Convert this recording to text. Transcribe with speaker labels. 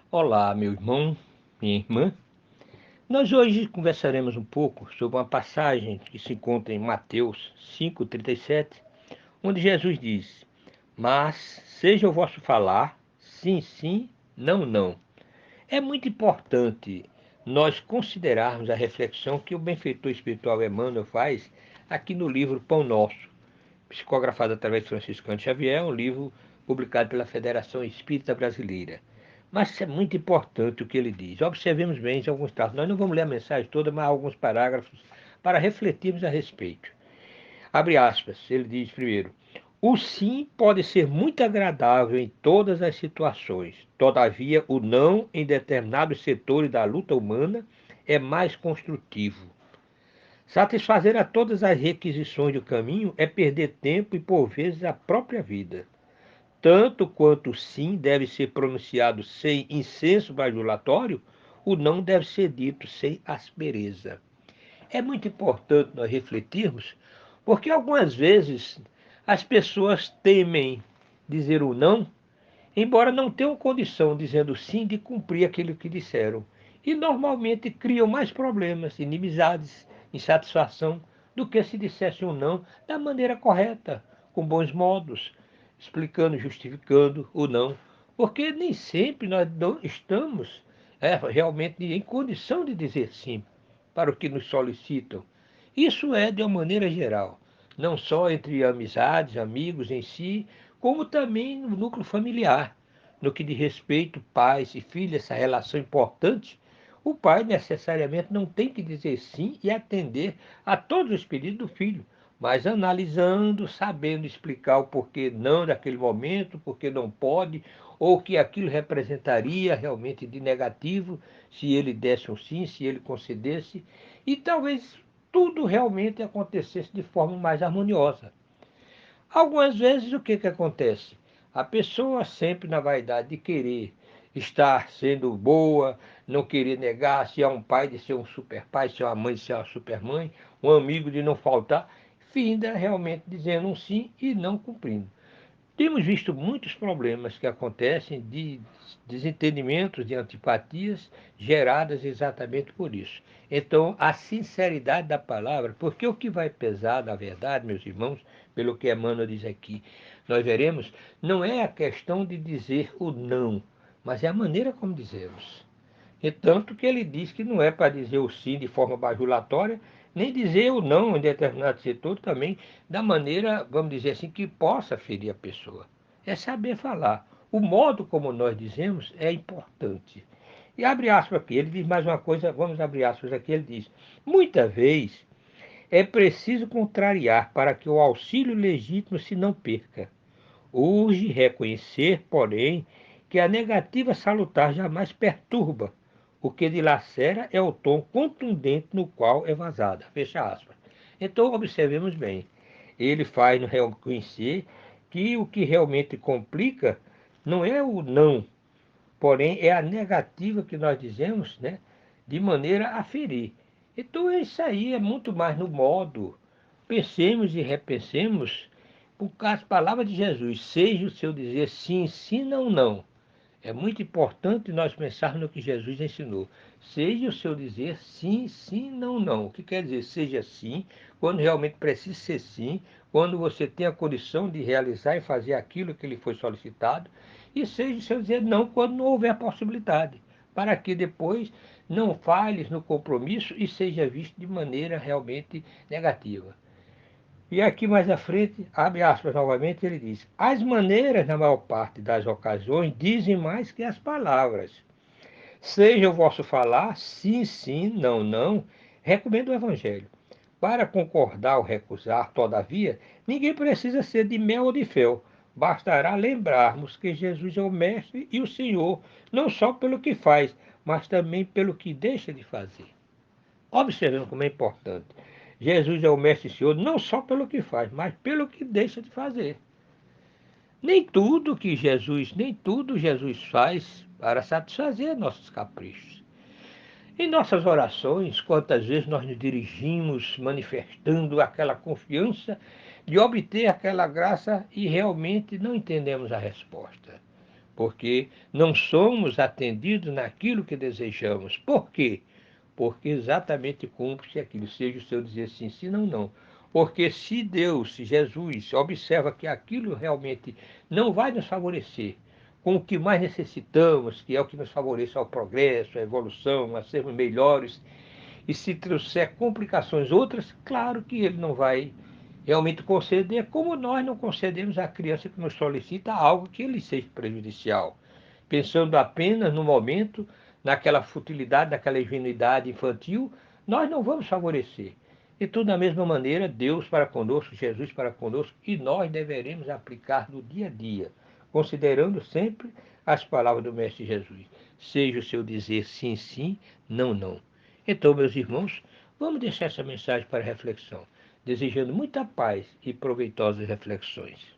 Speaker 1: Olá, meu irmão, minha irmã. Nós hoje conversaremos um pouco sobre uma passagem que se encontra em Mateus 5,37, onde Jesus diz: Mas seja o vosso falar, sim, sim, não, não. É muito importante nós considerarmos a reflexão que o benfeitor espiritual Emmanuel faz aqui no livro Pão Nosso, psicografado através de Franciscano Xavier, um livro publicado pela Federação Espírita Brasileira. Mas é muito importante o que ele diz. Observemos bem em alguns traços. Nós não vamos ler a mensagem toda, mas alguns parágrafos para refletirmos a respeito. Abre aspas, ele diz primeiro: o sim pode ser muito agradável em todas as situações. Todavia, o não em determinados setores da luta humana é mais construtivo. Satisfazer a todas as requisições do caminho é perder tempo e, por vezes, a própria vida. Tanto quanto o sim deve ser pronunciado sem incenso bajulatório, o não deve ser dito sem aspereza. É muito importante nós refletirmos, porque algumas vezes as pessoas temem dizer o não, embora não tenham condição, dizendo sim, de cumprir aquilo que disseram. E normalmente criam mais problemas, inimizades, insatisfação, do que se dissesse um não da maneira correta, com bons modos, explicando, justificando o não. Porque nem sempre nós não estamos realmente em condição de dizer sim para o que nos solicitam. Isso é de uma maneira geral, não só entre amizades, amigos em si, como também no núcleo familiar. No que diz respeito pais e filhos, essa relação importante, o pai necessariamente não tem que dizer sim e atender a todos os pedidos do filho, mas analisando, sabendo explicar o porquê não naquele momento, porque não pode, ou que aquilo representaria realmente de negativo, se ele desse um sim, se ele concedesse, e talvez tudo realmente acontecesse de forma mais harmoniosa. Algumas vezes o que acontece? A pessoa sempre na vaidade de querer estar sendo boa, não querer negar se é um pai de ser um super pai, se é uma mãe de ser uma super mãe, um amigo de não faltar, finda realmente dizendo um sim e não cumprindo. Temos visto muitos problemas que acontecem de desentendimentos, de antipatias geradas exatamente por isso. Então, a sinceridade da palavra, porque o que vai pesar, na verdade, meus irmãos, pelo que Emmanuel diz aqui, nós veremos, não é a questão de dizer o não, mas é a maneira como dizemos. E tanto que ele diz que não é para dizer o sim de forma bajulatória, nem dizer o não em determinado setor também, da maneira, vamos dizer assim, que possa ferir a pessoa. É saber falar. O modo como nós dizemos é importante. E abre aspas aqui, ele diz mais uma coisa, vamos abrir aspas aqui, ele diz: muita vez é preciso contrariar para que o auxílio legítimo se não perca. Urge reconhecer, porém, que a negativa salutar jamais perturba. O que dilacera é o tom contundente no qual é vazada. Fecha aspas. Então, observemos bem. Ele faz nos reconhecer que o que realmente complica não é o não, porém é a negativa que nós dizemos, né, de maneira a ferir. Então, isso aí é muito mais no modo. Pensemos e repensemos por as palavras de Jesus, seja o seu dizer sim, sim, não, não. É muito importante nós pensarmos no que Jesus ensinou. Seja o seu dizer sim, sim, não, não. O que quer dizer seja sim, quando realmente precisa ser sim, quando você tem a condição de realizar e fazer aquilo que lhe foi solicitado, e seja o seu dizer não quando não houver possibilidade, para que depois não falhes no compromisso e seja visto de maneira realmente negativa. E aqui mais à frente, abre aspas novamente, ele diz: as maneiras, na maior parte das ocasiões, dizem mais que as palavras. Seja o vosso falar, sim, sim, não, não, recomendo o Evangelho. Para concordar ou recusar, todavia, ninguém precisa ser de mel ou de fel. Bastará lembrarmos que Jesus é o Mestre e o Senhor, não só pelo que faz, mas também pelo que deixa de fazer. Observando como é importante. Jesus é o Mestre e Senhor não só pelo que faz, mas pelo que deixa de fazer. Nem tudo Jesus faz para satisfazer nossos caprichos. Em nossas orações, quantas vezes nós nos dirigimos manifestando aquela confiança de obter aquela graça e realmente não entendemos a resposta. porque não somos atendidos naquilo que desejamos. Por quê? Porque exatamente cumpre-se aquilo, seja o seu dizer sim, sim, não, não. Porque se Deus, se Jesus, observa que aquilo realmente não vai nos favorecer com o que mais necessitamos, que é o que nos favorece ao progresso, à evolução, a sermos melhores, e se trouxer complicações outras, claro que ele não vai realmente conceder, como nós não concedemos à criança que nos solicita algo que lhe seja prejudicial, pensando apenas no momento, naquela futilidade, naquela ingenuidade infantil, nós não vamos favorecer. E tudo da mesma maneira, Deus para conosco, Jesus para conosco, e nós deveremos aplicar no dia a dia, considerando sempre as palavras do Mestre Jesus. Seja o seu dizer sim, sim, não, não. Então, meus irmãos, vamos deixar essa mensagem para reflexão, desejando muita paz e proveitosas reflexões.